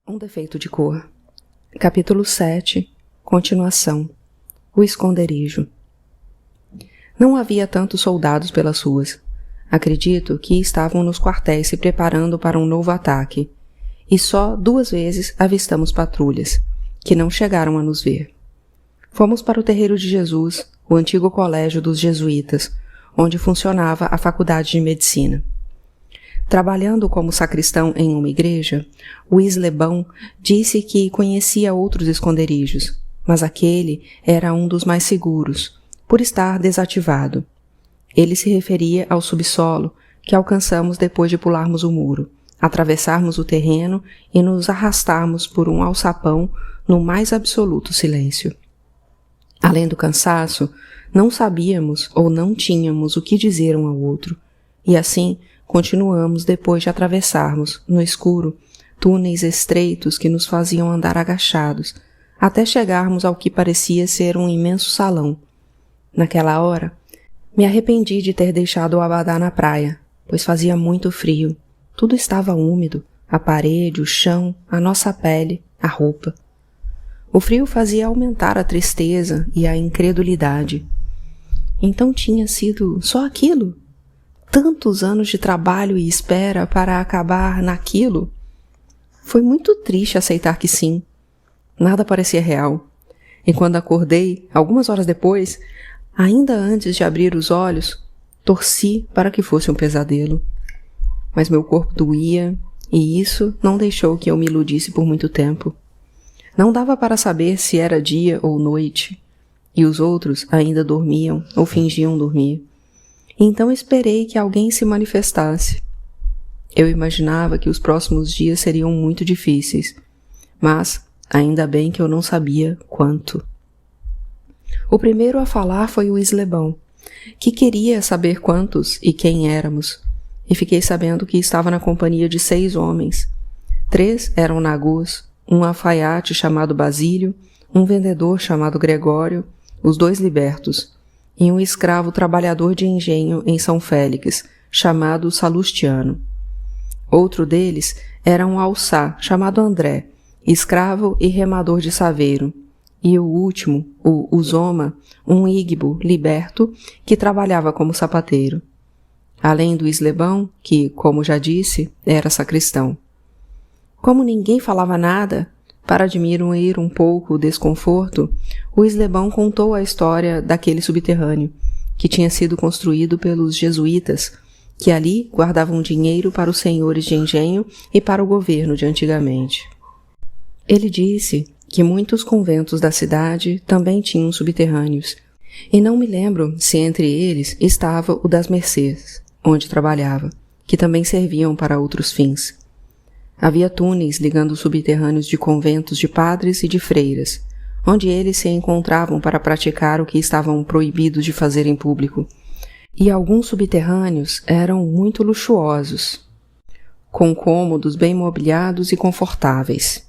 Um defeito de cor. Capítulo 7. Continuação. O esconderijo. Não havia tantos soldados pelas ruas. Acredito que estavam nos quartéis se preparando para um novo ataque. E só 2 vezes avistamos patrulhas, que não chegaram a nos ver. Fomos para o Terreiro de Jesus, o antigo colégio dos jesuítas, onde funcionava a faculdade de medicina. Trabalhando como sacristão em uma igreja, o Islebão disse que conhecia outros esconderijos, mas aquele era um dos mais seguros, por estar desativado. Ele se referia ao subsolo que alcançamos depois de pularmos o muro, atravessarmos o terreno e nos arrastarmos por um alçapão no mais absoluto silêncio. Além do cansaço, não sabíamos ou não tínhamos o que dizer um ao outro, e assim continuamos depois de atravessarmos, no escuro, túneis estreitos que nos faziam andar agachados, até chegarmos ao que parecia ser um imenso salão. Naquela hora, me arrependi de ter deixado o abadá na praia, pois fazia muito frio. Tudo estava úmido, a parede, o chão, a nossa pele, a roupa. O frio fazia aumentar a tristeza e a incredulidade. Então tinha sido só aquilo? Tantos anos de trabalho e espera para acabar naquilo? Foi muito triste aceitar que sim. Nada parecia real. E quando acordei, algumas horas depois, ainda antes de abrir os olhos, torci para que fosse um pesadelo. Mas meu corpo doía, e isso não deixou que eu me iludisse por muito tempo. Não dava para saber se era dia ou noite, e os outros ainda dormiam ou fingiam dormir. Então esperei que alguém se manifestasse. Eu imaginava que os próximos dias seriam muito difíceis, mas ainda bem que eu não sabia quanto. O primeiro a falar foi o Islebão, que queria saber quantos e quem éramos, e fiquei sabendo que estava na companhia de 6 homens. 3 eram nagôs, um alfaiate chamado Basílio, um vendedor chamado Gregório, os 2 libertos, e um escravo trabalhador de engenho em São Félix, chamado Salustiano. Outro deles era um alçá, chamado André, escravo e remador de saveiro, e o último, o Uzoma, um ígbo liberto, que trabalhava como sapateiro. Além do Islebão, que, como já disse, era sacristão. Como ninguém falava nada, para diminuir um pouco o desconforto, o Islebão contou a história daquele subterrâneo, que tinha sido construído pelos jesuítas, que ali guardavam dinheiro para os senhores de engenho e para o governo de antigamente. Ele disse que muitos conventos da cidade também tinham subterrâneos, e não me lembro se entre eles estava o das Mercês, onde trabalhava, que também serviam para outros fins. Havia túneis ligando os subterrâneos de conventos de padres e de freiras, onde eles se encontravam para praticar o que estavam proibidos de fazer em público. E alguns subterrâneos eram muito luxuosos, com cômodos bem mobiliados e confortáveis.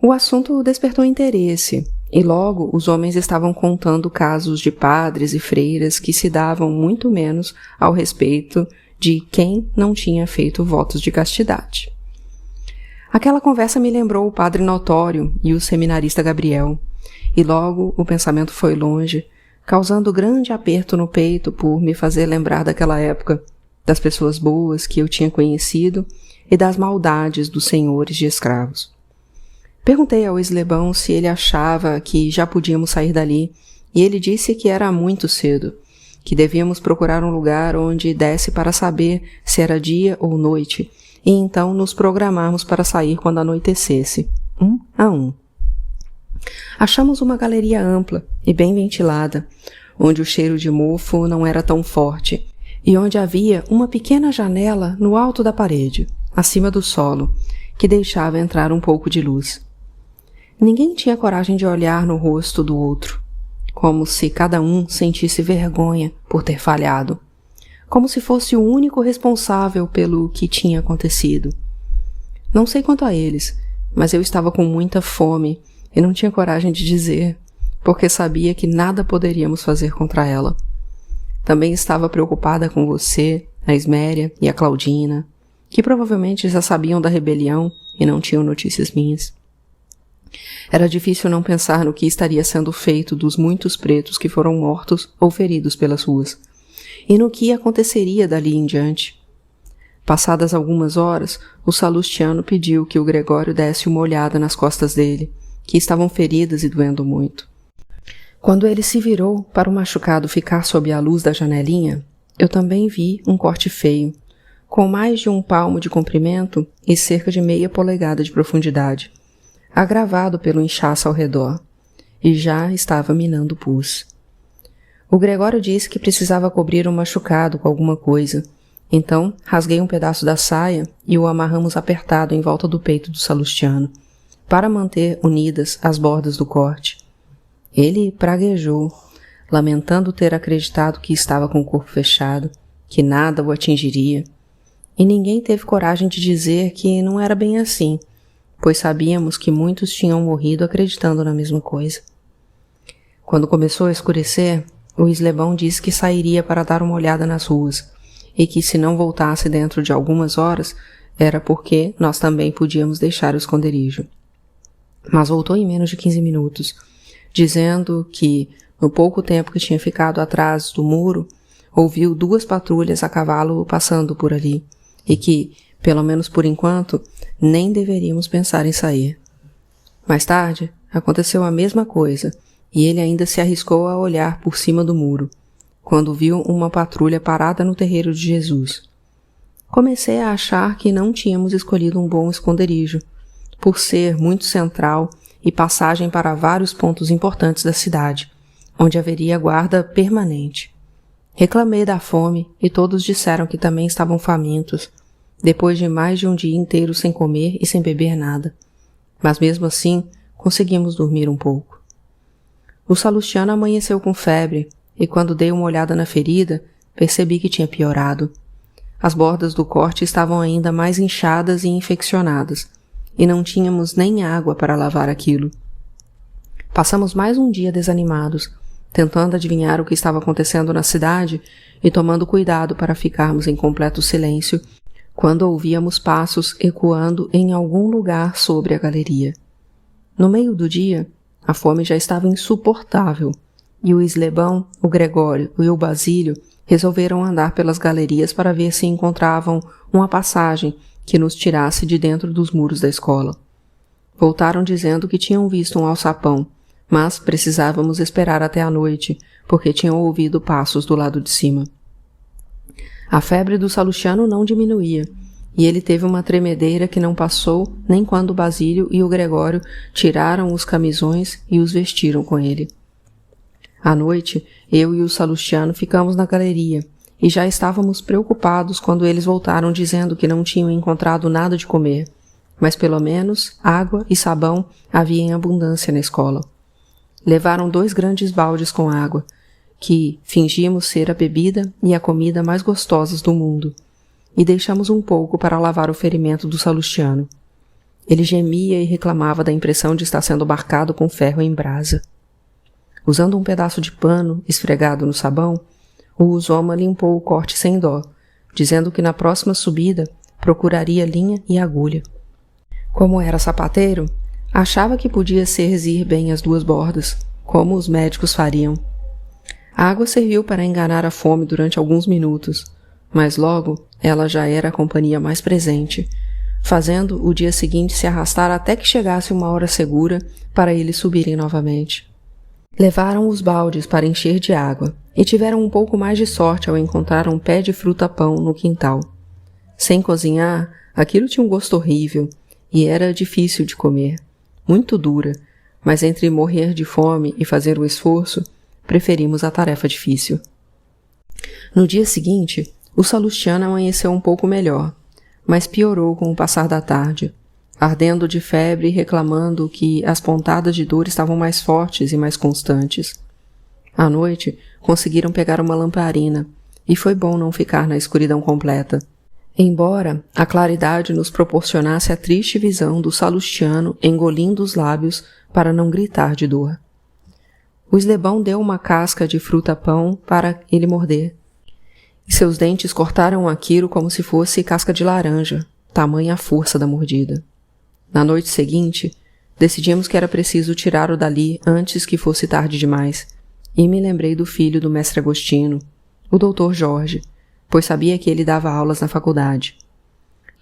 O assunto despertou interesse, e logo os homens estavam contando casos de padres e freiras que se davam muito menos ao respeito de quem não tinha feito votos de castidade. Aquela conversa me lembrou o padre Notório e o seminarista Gabriel, e logo o pensamento foi longe, causando grande aperto no peito por me fazer lembrar daquela época, das pessoas boas que eu tinha conhecido e das maldades dos senhores de escravos. Perguntei ao Islebão se ele achava que já podíamos sair dali, e ele disse que era muito cedo, que devíamos procurar um lugar onde desse para saber se era dia ou noite, e então nos programarmos para sair quando anoitecesse, um a um. Achamos uma galeria ampla e bem ventilada, onde o cheiro de mofo não era tão forte, e onde havia uma pequena janela no alto da parede, acima do solo, que deixava entrar um pouco de luz. Ninguém tinha coragem de olhar no rosto do outro, como se cada um sentisse vergonha por ter falhado, como se fosse o único responsável pelo que tinha acontecido. Não sei quanto a eles, mas eu estava com muita fome e não tinha coragem de dizer, porque sabia que nada poderíamos fazer contra ela. Também estava preocupada com você, a Esméria e a Claudina, que provavelmente já sabiam da rebelião e não tinham notícias minhas. Era difícil não pensar no que estaria sendo feito dos muitos pretos que foram mortos ou feridos pelas ruas, e no que aconteceria dali em diante. Passadas algumas horas, o Salustiano pediu que o Gregório desse uma olhada nas costas dele, que estavam feridas e doendo muito. Quando ele se virou para o machucado ficar sob a luz da janelinha, eu também vi um corte feio, com mais de 1 palmo de comprimento e cerca de meia polegada de profundidade, agravado pelo inchaço ao redor, e já estava minando pus. O Gregório disse que precisava cobrir o machucado com alguma coisa, então rasguei um pedaço da saia e o amarramos apertado em volta do peito do Salustiano, para manter unidas as bordas do corte. Ele praguejou, lamentando ter acreditado que estava com o corpo fechado, que nada o atingiria, e ninguém teve coragem de dizer que não era bem assim, pois sabíamos que muitos tinham morrido acreditando na mesma coisa. Quando começou a escurecer, o Eslebão disse que sairia para dar uma olhada nas ruas, e que se não voltasse dentro de algumas horas, era porque nós também podíamos deixar o esconderijo. Mas voltou em menos de 15 minutos, dizendo que, no pouco tempo que tinha ficado atrás do muro, ouviu 2 patrulhas a cavalo passando por ali, e que, pelo menos por enquanto, nem deveríamos pensar em sair. Mais tarde, aconteceu a mesma coisa, e ele ainda se arriscou a olhar por cima do muro, quando viu uma patrulha parada no terreiro de Jesus. Comecei a achar que não tínhamos escolhido um bom esconderijo, por ser muito central e passagem para vários pontos importantes da cidade, onde haveria guarda permanente. Reclamei da fome e todos disseram que também estavam famintos, depois de mais de um dia inteiro sem comer e sem beber nada. Mas mesmo assim, conseguimos dormir um pouco. O Salustiano amanheceu com febre, e quando dei uma olhada na ferida, percebi que tinha piorado. As bordas do corte estavam ainda mais inchadas e infeccionadas, e não tínhamos nem água para lavar aquilo. Passamos mais um dia desanimados, tentando adivinhar o que estava acontecendo na cidade e tomando cuidado para ficarmos em completo silêncio quando ouvíamos passos ecoando em algum lugar sobre a galeria. No meio do dia, a fome já estava insuportável, e o Eslebão, o Gregório e o Basílio resolveram andar pelas galerias para ver se encontravam uma passagem que nos tirasse de dentro dos muros da escola. Voltaram dizendo que tinham visto um alçapão, mas precisávamos esperar até a noite, porque tinham ouvido passos do lado de cima. A febre do Salustiano não diminuía, e ele teve uma tremedeira que não passou nem quando o Basílio e o Gregório tiraram os camisões e os vestiram com ele. À noite, eu e o Salustiano ficamos na galeria, e já estávamos preocupados quando eles voltaram dizendo que não tinham encontrado nada de comer, mas pelo menos água e sabão havia em abundância na escola. Levaram 2 grandes baldes com água, que fingimos ser a bebida e a comida mais gostosas do mundo, e deixamos um pouco para lavar o ferimento do Salustiano. Ele gemia e reclamava da impressão de estar sendo barcado com ferro em brasa. Usando um pedaço de pano esfregado no sabão, o Uzoma limpou o corte sem dó, dizendo que na próxima subida procuraria linha e agulha. Como era sapateiro, achava que podia cerzir bem as 2 bordas, como os médicos fariam. A água serviu para enganar a fome durante alguns minutos, mas logo ela já era a companhia mais presente, fazendo o dia seguinte se arrastar até que chegasse uma hora segura para eles subirem novamente. Levaram os baldes para encher de água e tiveram um pouco mais de sorte ao encontrar um pé de fruta-pão no quintal. Sem cozinhar, aquilo tinha um gosto horrível e era difícil de comer, muito dura, mas entre morrer de fome e fazer o esforço, preferimos a tarefa difícil. No dia seguinte, o Salustiano amanheceu um pouco melhor, mas piorou com o passar da tarde, ardendo de febre e reclamando que as pontadas de dor estavam mais fortes e mais constantes. À noite, conseguiram pegar uma lamparina, e foi bom não ficar na escuridão completa, embora a claridade nos proporcionasse a triste visão do Salustiano engolindo os lábios para não gritar de dor. O Eslebão deu uma casca de fruta-pão para ele morder, e seus dentes cortaram aquilo como se fosse casca de laranja, tamanha a força da mordida. Na noite seguinte, decidimos que era preciso tirá-lo dali antes que fosse tarde demais, e me lembrei do filho do mestre Agostino, o Dr. Jorge, pois sabia que ele dava aulas na faculdade.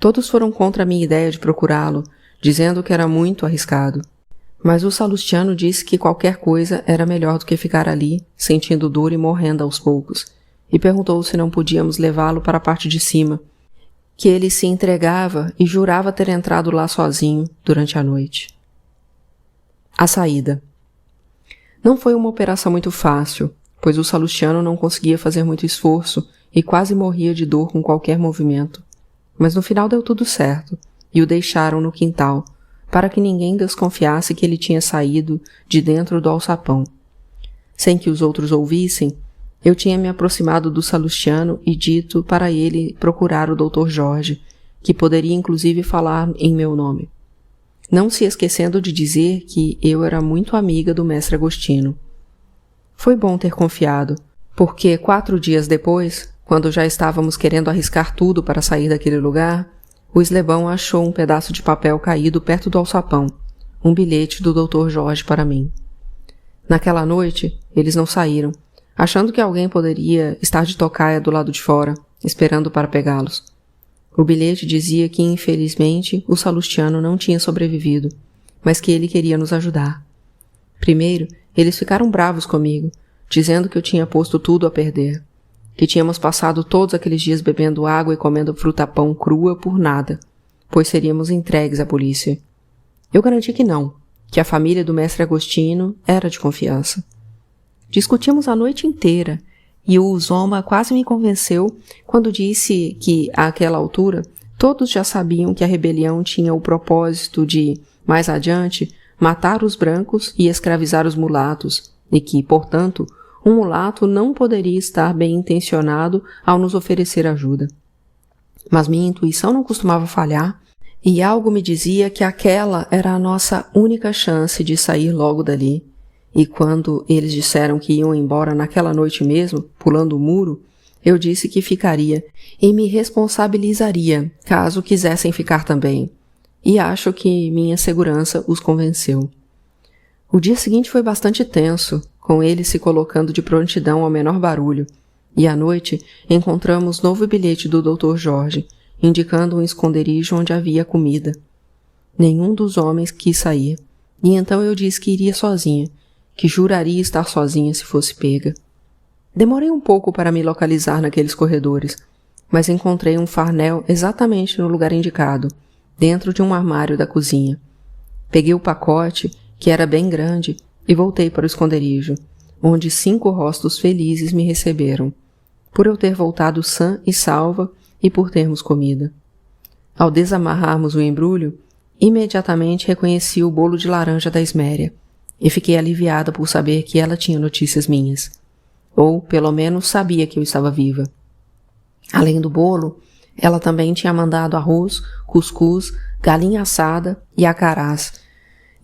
Todos foram contra a minha ideia de procurá-lo, dizendo que era muito arriscado. Mas o Salustiano disse que qualquer coisa era melhor do que ficar ali, sentindo dor e morrendo aos poucos, e perguntou se não podíamos levá-lo para a parte de cima, que ele se entregava e jurava ter entrado lá sozinho durante a noite. A saída. Não foi uma operação muito fácil, pois o Salustiano não conseguia fazer muito esforço e quase morria de dor com qualquer movimento. Mas no final deu tudo certo, e o deixaram no quintal, para que ninguém desconfiasse que ele tinha saído de dentro do alçapão. Sem que os outros ouvissem, eu tinha me aproximado do Salustiano e dito para ele procurar o Dr. Jorge, que poderia inclusive falar em meu nome, não se esquecendo de dizer que eu era muito amiga do mestre Agostino. Foi bom ter confiado, porque 4 dias depois, quando já estávamos querendo arriscar tudo para sair daquele lugar, o eslebão achou um pedaço de papel caído perto do alçapão, um bilhete do Dr. Jorge para mim. Naquela noite, eles não saíram, achando que alguém poderia estar de tocaia do lado de fora, esperando para pegá-los. O bilhete dizia que, infelizmente, o Salustiano não tinha sobrevivido, mas que ele queria nos ajudar. Primeiro, eles ficaram bravos comigo, dizendo que eu tinha posto tudo a perder, que tínhamos passado todos aqueles dias bebendo água e comendo fruta-pão crua por nada, pois seríamos entregues à polícia. Eu garanti que não, que a família do mestre Agostino era de confiança. Discutimos a noite inteira, e o Uzoma quase me convenceu quando disse que, àquela altura, todos já sabiam que a rebelião tinha o propósito de, mais adiante, matar os brancos e escravizar os mulatos, e que, portanto, um mulato não poderia estar bem intencionado ao nos oferecer ajuda. Mas minha intuição não costumava falhar, e algo me dizia que aquela era a nossa única chance de sair logo dali. E quando eles disseram que iam embora naquela noite mesmo, pulando o muro, eu disse que ficaria e me responsabilizaria caso quisessem ficar também. E acho que minha segurança os convenceu. O dia seguinte foi bastante tenso, com eles se colocando de prontidão ao menor barulho, e à noite encontramos novo bilhete do Dr. Jorge, indicando um esconderijo onde havia comida. Nenhum dos homens quis sair, e então eu disse que iria sozinha, que juraria estar sozinha se fosse pega. Demorei um pouco para me localizar naqueles corredores, mas encontrei um farnel exatamente no lugar indicado, dentro de um armário da cozinha. Peguei o pacote, que era bem grande, e voltei para o esconderijo, onde 5 rostos felizes me receberam, por eu ter voltado sã e salva e por termos comida. Ao desamarrarmos o embrulho, imediatamente reconheci o bolo de laranja da Esméria, e fiquei aliviada por saber que ela tinha notícias minhas. Ou, pelo menos, sabia que eu estava viva. Além do bolo, ela também tinha mandado arroz, cuscuz, galinha assada e acarás,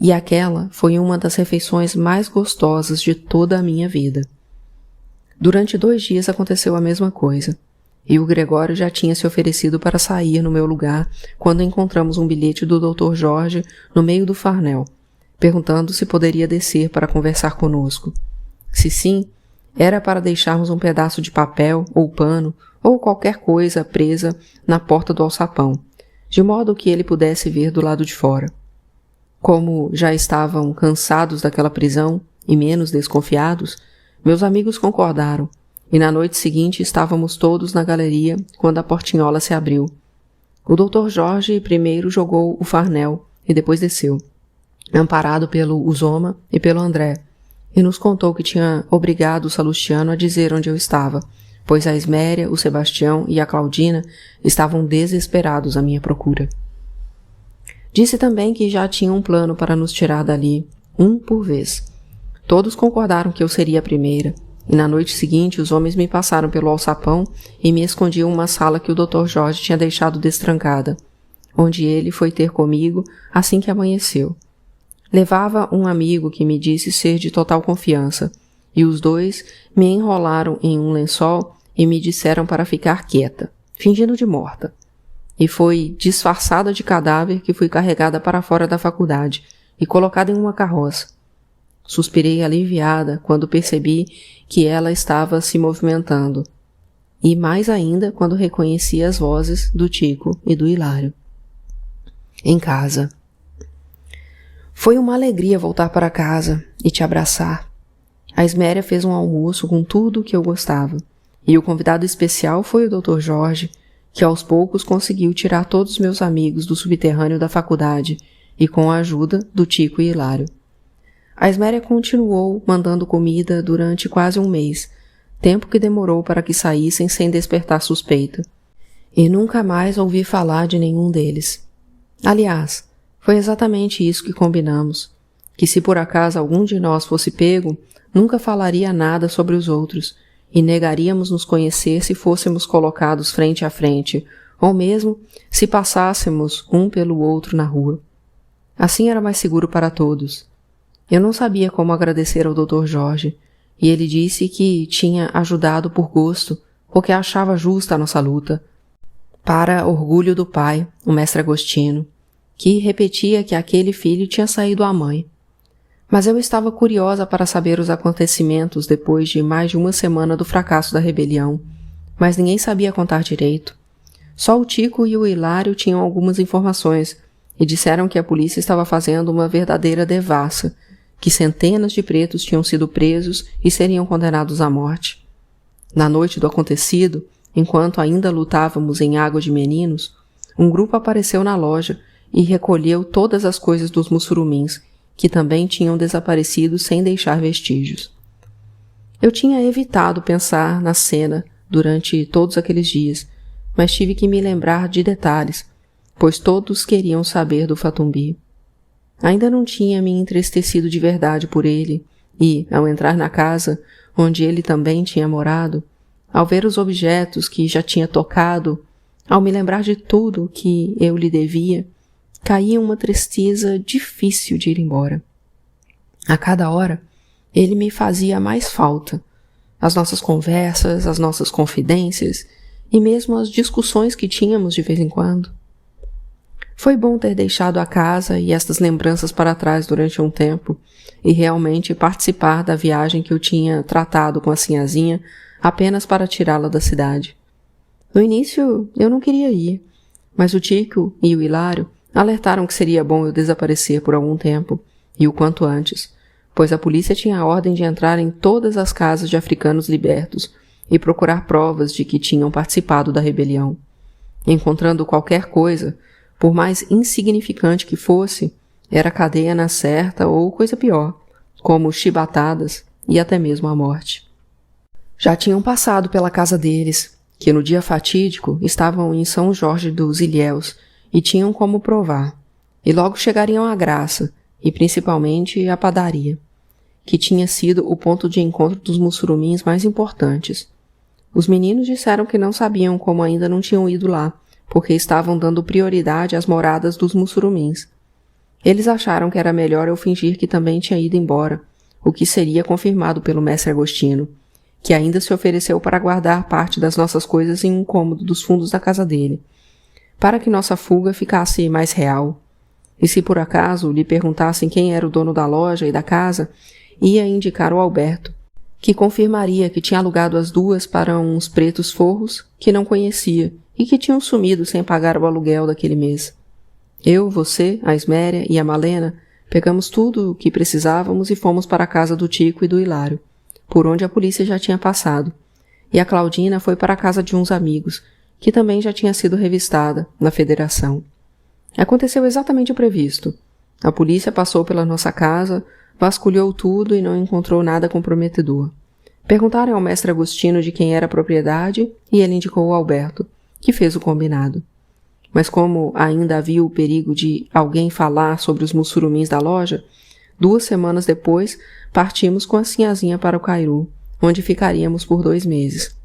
e aquela foi uma das refeições mais gostosas de toda a minha vida. Durante 2 dias aconteceu a mesma coisa, e o Gregório já tinha se oferecido para sair no meu lugar quando encontramos um bilhete do Dr. Jorge no meio do farnel, perguntando se poderia descer para conversar conosco. Se sim, era para deixarmos um pedaço de papel ou pano ou qualquer coisa presa na porta do alçapão, de modo que ele pudesse ver do lado de fora. Como já estavam cansados daquela prisão e menos desconfiados, meus amigos concordaram, e na noite seguinte estávamos todos na galeria quando a portinhola se abriu. O Dr. Jorge primeiro jogou o farnel e depois desceu, amparado pelo Uzoma e pelo André, e nos contou que tinha obrigado o Salustiano a dizer onde eu estava, pois a Esméria, o Sebastião e a Claudina estavam desesperados à minha procura. Disse também que já tinha um plano para nos tirar dali, um por vez. Todos concordaram que eu seria a primeira, e na noite seguinte os homens me passaram pelo alçapão e me escondiam uma sala que o Dr. Jorge tinha deixado destrancada, onde ele foi ter comigo assim que amanheceu. Levava um amigo que me disse ser de total confiança, e os 2 me enrolaram em um lençol e me disseram para ficar quieta, fingindo de morta. e foi disfarçada de cadáver que fui carregada para fora da faculdade e colocada em uma carroça. Suspirei aliviada quando percebi que ela estava se movimentando, e mais ainda quando reconheci as vozes do Tico e do Hilário. Em casa. Foi uma alegria voltar para casa e te abraçar. A Esméria fez um almoço com tudo o que eu gostava, e o convidado especial foi o Dr. Jorge, que aos poucos conseguiu tirar todos os meus amigos do subterrâneo da faculdade e com a ajuda do Tico e Hilário. A Esméria continuou mandando comida durante quase um mês, tempo que demorou para que saíssem sem despertar suspeita, e nunca mais ouvi falar de nenhum deles. Aliás, foi exatamente isso que combinamos, que se por acaso algum de nós fosse pego, nunca falaria nada sobre os outros, e negaríamos nos conhecer se fôssemos colocados frente a frente, ou mesmo se passássemos um pelo outro na rua. Assim era mais seguro para todos. Eu não sabia como agradecer ao Dr. Jorge, e ele disse que tinha ajudado por gosto, porque achava justa a nossa luta, para orgulho do pai, o mestre Agostino, que repetia que aquele filho tinha saído à mãe. Mas eu estava curiosa para saber os acontecimentos depois de mais de uma semana do fracasso da rebelião, mas ninguém sabia contar direito. Só o Tico e o Hilário tinham algumas informações e disseram que a polícia estava fazendo uma verdadeira devassa, que centenas de pretos tinham sido presos e seriam condenados à morte. Na noite do acontecido, enquanto ainda lutávamos em Água de Meninos, um grupo apareceu na loja e recolheu todas as coisas dos mussurumins, que também tinham desaparecido sem deixar vestígios. Eu tinha evitado pensar na cena durante todos aqueles dias, mas tive que me lembrar de detalhes, pois todos queriam saber do Fatumbi. Ainda não tinha me entristecido de verdade por ele, e, ao entrar na casa, onde ele também tinha morado, ao ver os objetos que já tinha tocado, ao me lembrar de tudo que eu lhe devia, caía uma tristeza difícil de ir embora. A cada hora, ele me fazia mais falta. As nossas conversas, as nossas confidências e mesmo as discussões que tínhamos de vez em quando. Foi bom ter deixado a casa e estas lembranças para trás durante um tempo e realmente participar da viagem que eu tinha tratado com a sinhazinha apenas para tirá-la da cidade. No início, eu não queria ir, mas o Tico e o Hilário alertaram que seria bom eu desaparecer por algum tempo, e o quanto antes, pois a polícia tinha a ordem de entrar em todas as casas de africanos libertos e procurar provas de que tinham participado da rebelião. Encontrando qualquer coisa, por mais insignificante que fosse, era cadeia na certa ou coisa pior, como chibatadas e até mesmo a morte. Já tinham passado pela casa deles, que no dia fatídico estavam em São Jorge dos Ilhéus, e tinham como provar, e logo chegariam à Graça, e principalmente à padaria, que tinha sido o ponto de encontro dos mussurumins mais importantes. Os meninos disseram que não sabiam como ainda não tinham ido lá, porque estavam dando prioridade às moradas dos mussurumins. Eles acharam que era melhor eu fingir que também tinha ido embora, o que seria confirmado pelo mestre Agostino, que ainda se ofereceu para guardar parte das nossas coisas em um cômodo dos fundos da casa dele, para que nossa fuga ficasse mais real. E se por acaso lhe perguntassem quem era o dono da loja e da casa, ia indicar o Alberto, que confirmaria que tinha alugado as duas para uns pretos forros que não conhecia e que tinham sumido sem pagar o aluguel daquele mês. Eu, você, a Esméria e a Malena pegamos tudo o que precisávamos e fomos para a casa do Tico e do Hilário, por onde a polícia já tinha passado, e a Claudina foi para a casa de uns amigos, que também já tinha sido revistada na federação. Aconteceu exatamente o previsto. A polícia passou pela nossa casa, vasculhou tudo e não encontrou nada comprometedor. Perguntaram ao mestre Agostino de quem era a propriedade e ele indicou o Alberto, que fez o combinado. Mas como ainda havia o perigo de alguém falar sobre os mussurumins da loja, 2 semanas depois partimos com a sinhazinha para o Cairu, onde ficaríamos por 2 meses.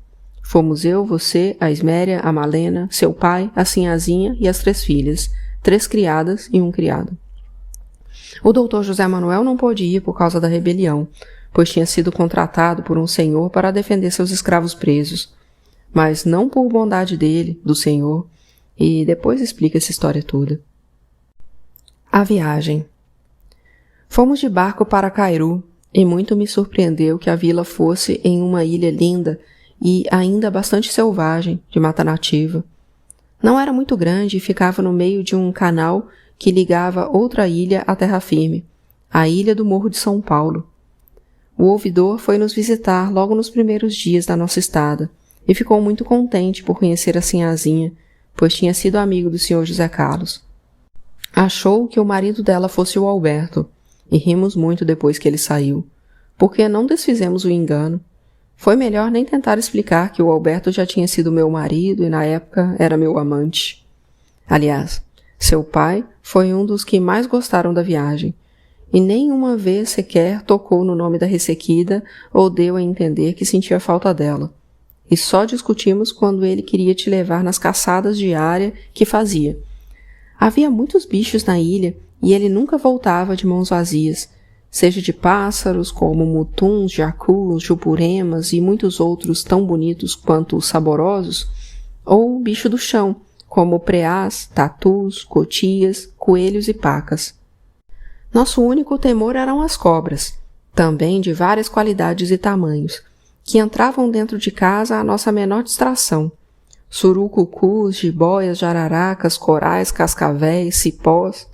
Fomos eu, você, a Esméria, a Malena, seu pai, a sinhazinha e as 3 filhas, 3 criadas e um criado. O doutor José Manuel não pôde ir por causa da rebelião, pois tinha sido contratado por um senhor para defender seus escravos presos. Mas não por bondade dele, do senhor, e depois explica essa história toda. A viagem. Fomos de barco para Cairu, e muito me surpreendeu que a vila fosse em uma ilha linda e ainda bastante selvagem, de mata nativa. Não era muito grande e ficava no meio de um canal que ligava outra ilha à terra firme, a ilha do Morro de São Paulo. O ouvidor foi nos visitar logo nos primeiros dias da nossa estada e ficou muito contente por conhecer a sinhazinha, pois tinha sido amigo do Sr. José Carlos. Achou que o marido dela fosse o Alberto, e rimos muito depois que ele saiu, porque não desfizemos o engano. Foi melhor nem tentar explicar que o Alberto já tinha sido meu marido e na época era meu amante. Aliás, seu pai foi um dos que mais gostaram da viagem, e nem uma vez sequer tocou no nome da ressequida ou deu a entender que sentia falta dela. E só discutimos quando ele queria te levar nas caçadas diárias que fazia. Havia muitos bichos na ilha e ele nunca voltava de mãos vazias, seja de pássaros como mutuns, jacus, jupuremas e muitos outros tão bonitos quanto saborosos, ou bicho do chão, como preás, tatus, cotias, coelhos e pacas. Nosso único temor eram as cobras, também de várias qualidades e tamanhos, que entravam dentro de casa à nossa menor distração. Surucucus, jiboias, jararacas, corais, cascavéis, cipós.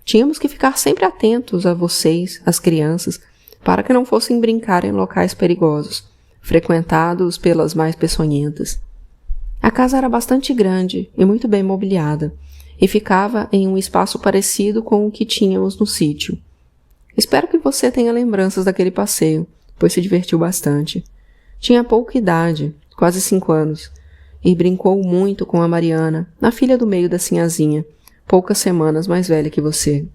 Tínhamos que ficar sempre atentos a vocês, as crianças, para que não fossem brincar em locais perigosos, frequentados pelas mais peçonhentas. A casa era bastante grande e muito bem mobiliada, e ficava em um espaço parecido com o que tínhamos no sítio. Espero que você tenha lembranças daquele passeio, pois se divertiu bastante. Tinha pouca idade, quase 5 anos, e brincou muito com a Mariana, a filha do meio da sinhazinha, poucas semanas mais velha que você.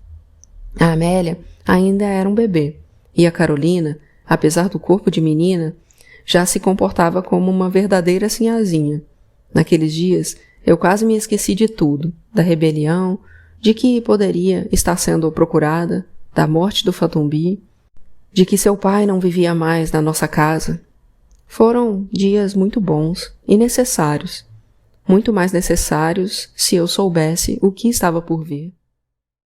A Amélia ainda era um bebê, e a Carolina, apesar do corpo de menina, já se comportava como uma verdadeira sinhazinha. Naqueles dias, eu quase me esqueci de tudo, da rebelião, de que poderia estar sendo procurada, da morte do Fatumbi, de que seu pai não vivia mais na nossa casa. Foram dias muito bons e necessários, muito mais necessários se eu soubesse o que estava por vir.